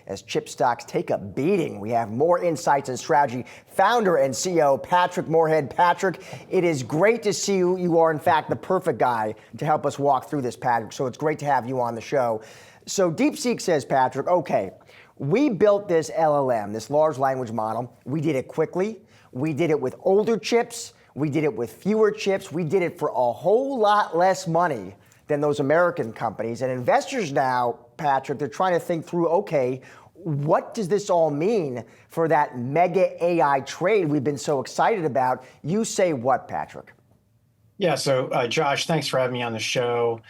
as chip stocks take a beating. We have more insights and strategy. Founder and CEO Patrick Moorhead. Patrick, it is great to see you. You are, in fact, the perfect guy to help us walk through this, Patrick. So it's great to have you on the show. So DeepSeek says, Patrick, okay, we built this LLM, this large language model. We did it quickly. We did it with older chips. We did it with fewer chips. We did it for a whole lot less money than those American companies. And investors now, Patrick, they're trying to think through, okay, what does this all mean for that mega AI trade we've been so excited about? You say what, Patrick? Yeah, so Josh, thanks for having me on the show.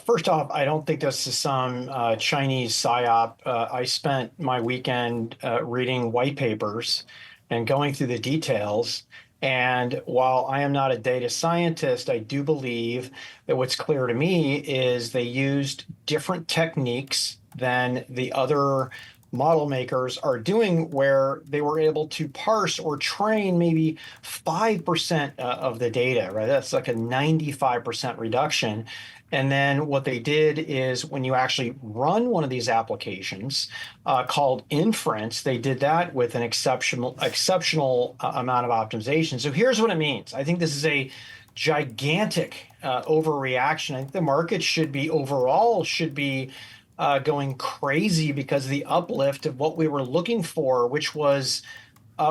First off, I don't think this is some Chinese psyop. I spent my weekend reading white papers and going through the details. And while I am not a data scientist, I do believe that what's clear to me is they used different techniques than the other model makers are doing, where they were able to parse or train maybe 5% of the data, right? That's like a 95% reduction. And then what they did is when you actually run one of these applications called inference, they did that with an exceptional amount of optimization. So here's what it means. I think this is a gigantic overreaction. I think the market should be going crazy because of the uplift of what we were looking for, which was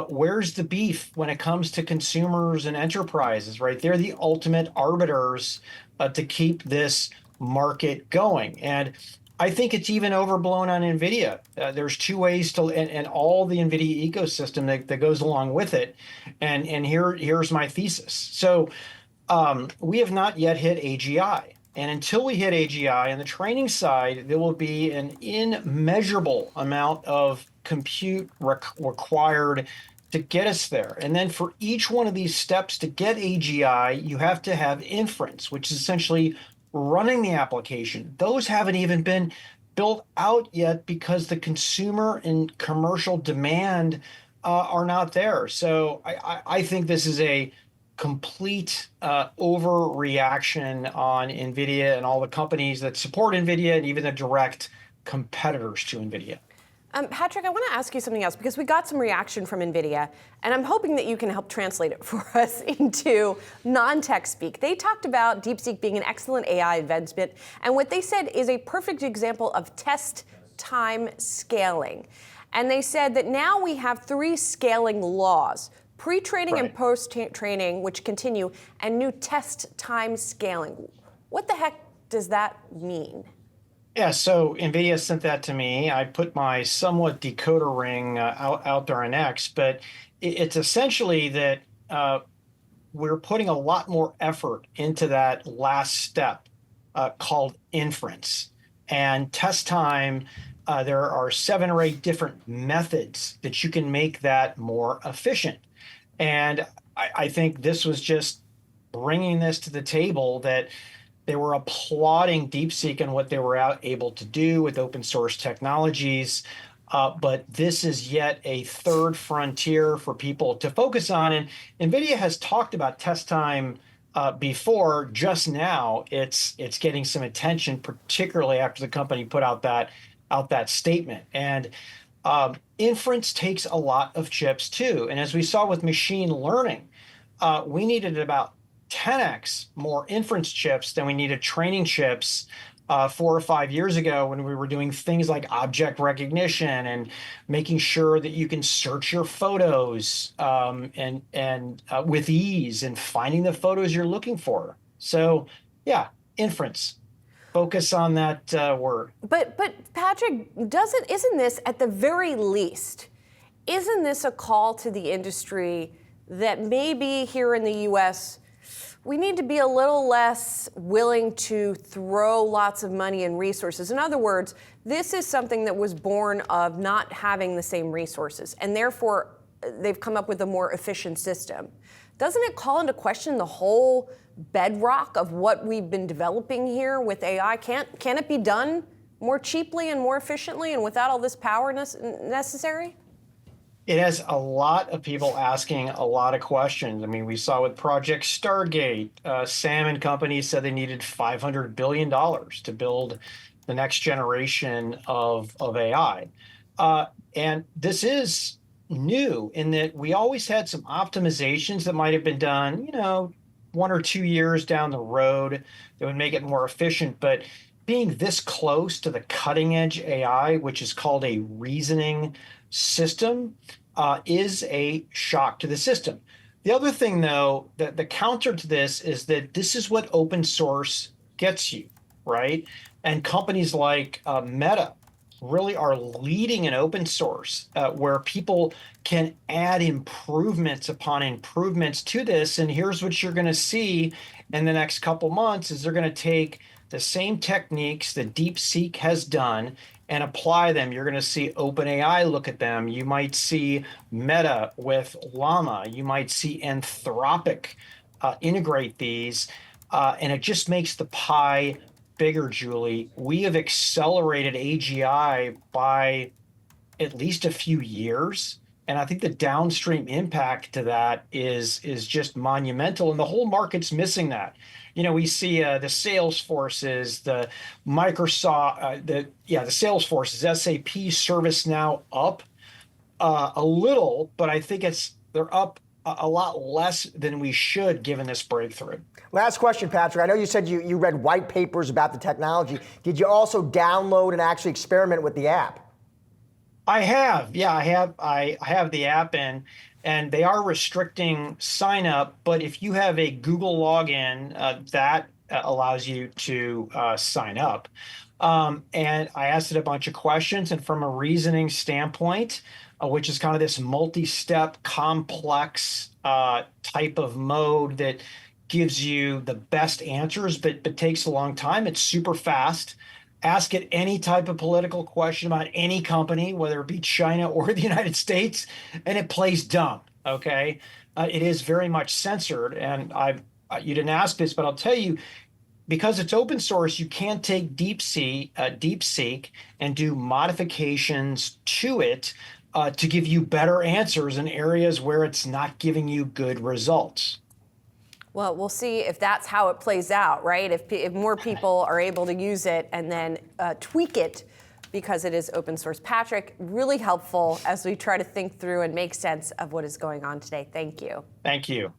where's the beef when it comes to consumers and enterprises, right? They're the ultimate arbiters to keep this market going. And I think it's even overblown on NVIDIA. There's two ways to, and all the NVIDIA ecosystem that goes along with it. And here's my thesis. So we have not yet hit AGI. And until we hit AGI on the training side, there will be an immeasurable amount of compute required to get us there. And then for each one of these steps to get AGI, you have to have inference, which is essentially running the application. Those haven't even been built out yet because the consumer and commercial demand are not there. So I think this is a complete overreaction on NVIDIA and all the companies that support NVIDIA and even the direct competitors to NVIDIA. Patrick, I want to ask you something else because we got some reaction from NVIDIA, and I'm hoping that you can help translate it for us into non-tech speak. They talked about DeepSeek being an excellent AI advancement, and what they said is a perfect example of test time scaling. And they said that now we have 3 scaling laws: pre-training and post-training, which continue, and new test time scaling. What the heck does that mean? Yeah, so NVIDIA sent that to me. I put my somewhat decoder ring out there on X, but it's essentially that we're putting a lot more effort into that last step called inference. And test time, there are 7 or 8 different methods that you can make that more efficient. And I think this was just bringing this to the table, that they were applauding DeepSeek and what they were able to do with open source technologies. But this is yet a third frontier for people to focus on. And NVIDIA has talked about test time before. Just now, it's getting some attention, particularly after the company put out that statement. And inference takes a lot of chips too. And as we saw with machine learning, we needed about 10x more inference chips than we needed training chips 4 or 5 years ago, when we were doing things like object recognition and making sure that you can search your photos with ease and finding the photos you're looking for. So yeah, inference. Focus on that word. But Patrick, isn't this at the very least, isn't this a call to the industry that maybe here in the US, we need to be a little less willing to throw lots of money and resources? In other words, this is something that was born of not having the same resources, and therefore they've come up with a more efficient system. Doesn't it call into question the whole bedrock of what we've been developing here with AI? Can it be done more cheaply and more efficiently and without all this power necessary? It has a lot of people asking a lot of questions. I mean, we saw with Project Stargate, Sam and company said they needed $500 billion to build the next generation of AI. And this is new in that we always had some optimizations that might have been done, 1 or 2 years down the road that would make it more efficient. But being this close to the cutting edge AI, which is called a reasoning system, is a shock to the system. The other thing, though, that the counter to this is that this is what open source gets you, right? And companies like Meta really are leading in open source, where people can add improvements upon improvements to this. And here's what you're going to see in the next couple months is they're going to take the same techniques that DeepSeek has done and apply them. You're going to see OpenAI look at them. You might see Meta with Llama. You might see Anthropic integrate these. And it just makes the pie bigger, Julie. We have accelerated AGI by at least a few years. And I think the downstream impact to that is just monumental. And the whole market's missing that. We see the Salesforces, the Microsoft, the Salesforces, SAP, ServiceNow up a little, but I think they're up a lot less than we should given this breakthrough. Last question, Patrick. I know you said you read white papers about the technology. Did you also download and actually experiment with the app? I have. Yeah, I have the app and they are restricting sign up, but if you have a Google login, that allows you to sign up. And I asked it a bunch of questions, and from a reasoning standpoint, which is kind of this multi-step, complex type of mode that gives you the best answers, but takes a long time. It's super fast. Ask it any type of political question about any company, whether it be China or the United States, and it plays dumb, okay? It is very much censored, and you didn't ask this, but I'll tell you, because it's open source, you can take DeepSeek and do modifications to it to give you better answers in areas where it's not giving you good results. Well, we'll see if that's how it plays out, right? If more people are able to use it and then tweak it because it is open source. Patrick, really helpful as we try to think through and make sense of what is going on today. Thank you. Thank you.